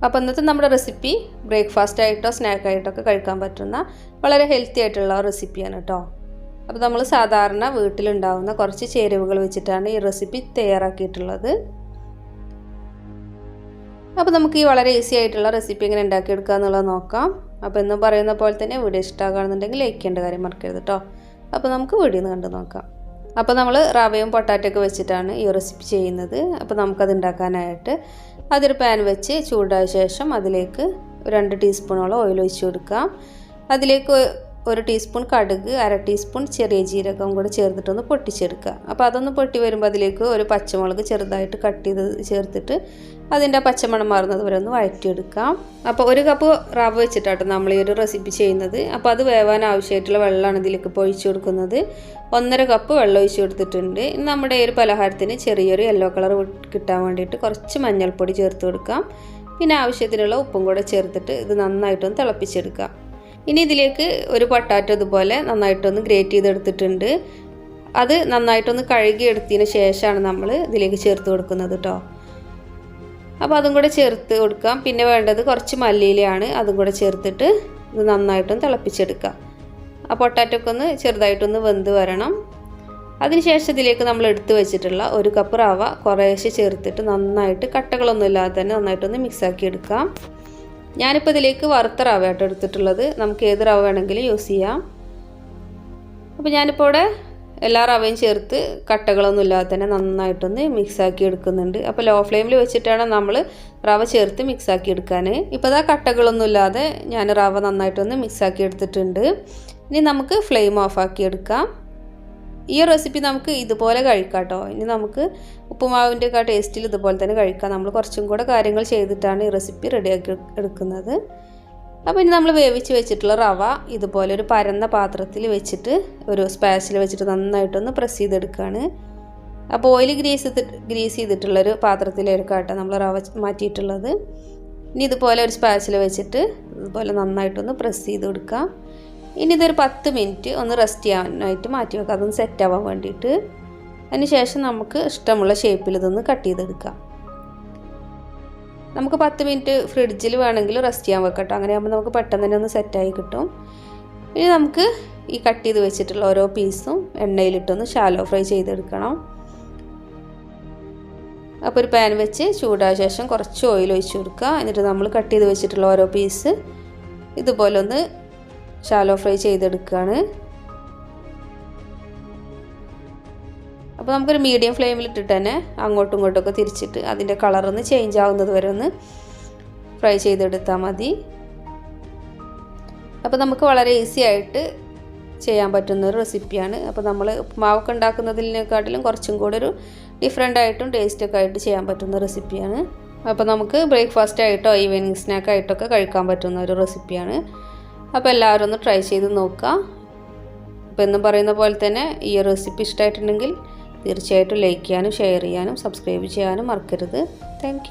അപ്പോൾ ഇന്നത്തെ നമ്മുടെ റെസിപ്പി ബ്രേക്ക്ഫാസ്റ്റ് ആയിട്ടോ സ്നാക്ക് ആയിട്ടോ ഒക്കെ കഴിക്കാൻ പറ്റുന്ന വളരെ ഹെൽത്തി ആയിട്ടുള്ള റെസിപ്പിയാണ് കേട്ടോ. അപ്പോൾ നമ്മൾ സാധാരണ വീട്ടിലുണ്ടാവുന്ന കുറച്ച് ചേരുവകൾ വെച്ചിട്ടാണ് ഈ റെസിപ്പി തയ്യാറാക്കിയിട്ടുള്ളത്. അപ്പോൾ നമുക്ക് ഈ വളരെ ഈസി ആയിട്ടുള്ള റെസിപ്പി എങ്ങനെ ഉണ്ടാക്കിയെടുക്കുക എന്നുള്ളത് നോക്കാം. അപ്പോൾ എന്നും പറയുന്ന പോലെ തന്നെ വീഡിയോ ഇഷ്ടമാകുകയാണെന്നുണ്ടെങ്കിൽ ലൈക്ക് ചെയ്യേണ്ട കാര്യം മറക്കരുത് കേട്ടോ. അപ്പോൾ നമുക്ക് വീഡിയോ ഒന്ന് കണ്ടു നോക്കാം. അപ്പോൾ നമ്മൾ റവയും പൊട്ടാറ്റൊക്കെ വെച്ചിട്ടാണ് ഈ റെസിപ്പി ചെയ്യുന്നത്. അപ്പോൾ നമുക്കത് ഉണ്ടാക്കാനായിട്ട് അതൊരു പാൻ വെച്ച് ചൂടായ ശേഷം അതിലേക്ക് 2 ടീസ്പൂണോളം ഓയിൽ ഒഴിച്ച് കൊടുക്കാം. അതിലേക്ക് 1 ടീസ്പൂൺ കടുക്, 1/2 ടീസ്പൂൺ ചെറിയ ജീരകം കൂടെ ചേർത്തിട്ടൊന്ന് പൊട്ടിച്ചെടുക്കുക. അപ്പോൾ അതൊന്ന് പൊട്ടി വരുമ്പോൾ അതിലേക്ക് ഒരു പച്ചമുളക് ചെറുതായിട്ട് കട്ട് ചെയ്ത് ചേർത്തിട്ട് അതിൻ്റെ പച്ചമണം മാറുന്നത് വരെ ഒന്ന് വഴറ്റിയെടുക്കാം. അപ്പോൾ 1 കപ്പ് റവ വെച്ചിട്ടാട്ടോ നമ്മൾ ഈ ഒരു റെസിപ്പി ചെയ്യുന്നത്. അപ്പോൾ അത് വേവാൻ ആവശ്യമായിട്ടുള്ള വെള്ളമാണ് ഇതിലേക്ക് ഇപ്പോൾ ഒഴിച്ച് കൊടുക്കുന്നത്. 1.5 കപ്പ് വെള്ളം ഒഴിച്ച് കൊടുത്തിട്ടുണ്ട്. ഇനി നമ്മുടെ ഈ ഒരു പലഹാരത്തിന് ചെറിയൊരു യെല്ലോ കളർ കിട്ടാൻ വേണ്ടിയിട്ട് കുറച്ച് മഞ്ഞൾപ്പൊടി ചേർത്ത് കൊടുക്കാം. പിന്നെ ആവശ്യത്തിനുള്ള ഉപ്പും കൂടെ ചേർത്തിട്ട് ഇത് നന്നായിട്ടൊന്ന് തിളപ്പിച്ചെടുക്കാം. ഇനി ഇതിലേക്ക് ഒരു പൊട്ടാറ്റോ ഇതുപോലെ നന്നായിട്ടൊന്ന് ഗ്രേറ്റ് ചെയ്തെടുത്തിട്ടുണ്ട്. അത് നന്നായിട്ടൊന്ന് കഴുകിയെടുത്തതിന് ശേഷമാണ് നമ്മൾ ഇതിലേക്ക് ചേർത്ത് കൊടുക്കുന്നത് കേട്ടോ. അപ്പോൾ അതും കൂടെ ചേർത്ത് കൊടുക്കാം. പിന്നെ വേണ്ടത് കുറച്ച് മല്ലിയിലയാണ്, അതും കൂടെ ചേർത്തിട്ട് ഇത് നന്നായിട്ടൊന്ന് തിളപ്പിച്ചെടുക്കാം. ആ പൊട്ടാറ്റൊക്കെ ഒന്ന് ചെറുതായിട്ടൊന്ന് വെന്ത് വരണം. അതിനുശേഷം ഇതിലേക്ക് നമ്മൾ എടുത്ത് വെച്ചിട്ടുള്ള 1 കപ്പ് റവ കുറേശ്ശെ ചേർത്തിട്ട് നന്നായിട്ട് കട്ടകളൊന്നും ഇല്ലാതെ തന്നെ നന്നായിട്ടൊന്ന് മിക്സാക്കി എടുക്കാം. ഞാനിപ്പോൾ ഇതിലേക്ക് വറുത്ത റവ ആയിട്ട് എടുത്തിട്ടുള്ളത്. നമുക്ക് ഏത് റവ വേണമെങ്കിലും യൂസ് ചെയ്യാം. അപ്പോൾ ഞാനിപ്പോൾ ഇവിടെ എല്ലാ റവയും ചേർത്ത് കട്ടകളൊന്നും ഇല്ലാതെ തന്നെ നന്നായിട്ടൊന്ന് മിക്സാക്കി എടുക്കുന്നുണ്ട്. അപ്പോൾ ലോ ഫ്ലെയിമിൽ വെച്ചിട്ടാണ് നമ്മൾ റവ ചേർത്ത് മിക്സാക്കി എടുക്കാൻ. ഇപ്പോൾ ഇതാ കട്ടകളൊന്നും ഇല്ലാതെ ഞാൻ റവ നന്നായിട്ടൊന്ന് മിക്സാക്കി എടുത്തിട്ടുണ്ട്. ഇനി നമുക്ക് ഫ്ലെയിം ഓഫാക്കി എടുക്കാം. ഈ റെസിപ്പി നമുക്ക് ഇതുപോലെ കഴിക്കാം കേട്ടോ. ഇനി നമുക്ക് ഉപ്പുമാവിൻ്റെ ഒക്കെ ടേസ്റ്റിൽ ഇതുപോലെ തന്നെ കഴിക്കാം. നമ്മൾ കുറച്ചും കൂടെ കാര്യങ്ങൾ ചെയ്തിട്ടാണ് ഈ റെസിപ്പി റെഡിയാക്കി എടുക്കുന്നത്. അപ്പോൾ ഇനി നമ്മൾ വേവിച്ച് വെച്ചിട്ടുള്ള റവ ഇതുപോലെ ഒരു പരന്ന പാത്രത്തിൽ വെച്ചിട്ട് ഒരു സ്പാച്ചിൽ വെച്ചിട്ട് നന്നായിട്ടൊന്ന് പ്രസ് ചെയ്തെടുക്കുകയാണ്. അപ്പോൾ ഓയിൽ ഗ്രീസ് ചെയ്തിട്ടുള്ളൊരു പാത്രത്തിലേക്കാണ് കേട്ടോ നമ്മൾ റവ മാറ്റിയിട്ടുള്ളത്. ഇനി ഇതുപോലെ ഒരു സ്പാച്ചിൽ വെച്ചിട്ട് ഇതുപോലെ നന്നായിട്ടൊന്ന് പ്രസ് ചെയ്ത് കൊടുക്കാം. ഇനി ഇതൊരു 10 മിനിറ്റ് ഒന്ന് റെസ്റ്റ് ചെയ്യാനായിട്ട് മാറ്റി വെക്കാം, അതൊന്ന് സെറ്റ് ആവാൻ വേണ്ടിയിട്ട്. അതിന് ശേഷം നമുക്ക് ഇഷ്ടമുള്ള ഷേപ്പിൽ ഇതൊന്ന് കട്ട് ചെയ്തെടുക്കാം. നമുക്ക് 10 മിനിറ്റ് ഫ്രിഡ്ജിൽ വേണമെങ്കിൽ റെസ്റ്റ് ചെയ്യാൻ വെക്കട്ടോ. അങ്ങനെയാകുമ്പോൾ നമുക്ക് പെട്ടെന്ന് തന്നെ ഒന്ന് സെറ്റായി കിട്ടും. ഇനി നമുക്ക് ഈ കട്ട് ചെയ്ത് വെച്ചിട്ടുള്ള ഓരോ പീസും എണ്ണയിലിട്ടൊന്ന് ഷാലോ ഫ്രൈ ചെയ്തെടുക്കണം. അപ്പോൾ ഒരു പാൻ വെച്ച് ചൂടായ ശേഷം കുറച്ച് ഓയിൽ ഒഴിച്ച് കൊടുക്കുക. എന്നിട്ട് നമ്മൾ കട്ട് ചെയ്ത് വെച്ചിട്ടുള്ള ഓരോ പീസ് ഇതുപോലെ ഒന്ന് ഷാലോ ഫ്രൈ ചെയ്തെടുക്കുകയാണ്. അപ്പോൾ നമുക്കൊരു മീഡിയം ഫ്ലെയിമിൽ ഇട്ടിട്ട് തന്നെ അങ്ങോട്ടും ഇങ്ങോട്ടൊക്കെ തിരിച്ചിട്ട് അതിൻ്റെ കളറൊന്ന് ചേഞ്ച് ആവുന്നത് വരെ ഒന്ന് ഫ്രൈ ചെയ്തെടുത്താൽ മതി. അപ്പോൾ നമുക്ക് വളരെ ഈസി ആയിട്ട് ചെയ്യാൻ പറ്റുന്നൊരു റെസിപ്പിയാണ്. അപ്പോൾ നമ്മൾ ഉപ്പുമാവൊക്കെ ഉണ്ടാക്കുന്നതിനെക്കാട്ടിലും കുറച്ചും കൂടെ ഒരു ഡിഫറെൻ്റ് ആയിട്ടും ടേസ്റ്റൊക്കെ ആയിട്ട് ചെയ്യാൻ പറ്റുന്ന റെസിപ്പിയാണ്. അപ്പോൾ നമുക്ക് ബ്രേക്ക്ഫാസ്റ്റ് ആയിട്ടോ ഈവനിങ് സ്നാക്ക് ആയിട്ടൊക്കെ കഴിക്കാൻ പറ്റുന്ന ഒരു റെസിപ്പിയാണ്. അപ്പോൾ എല്ലാവരും ഒന്ന് ട്രൈ ചെയ്ത് നോക്കുക. അപ്പോൾ എന്നും പറയുന്ന പോലെ തന്നെ ഈ റെസിപ്പി ഇഷ്ടമായിട്ടുണ്ടെങ്കിൽ തീർച്ചയായിട്ടും ലൈക്ക് ചെയ്യാനും ഷെയർ ചെയ്യാനും സബ്സ്ക്രൈബ് ചെയ്യാനും മറക്കരുത്. താങ്ക്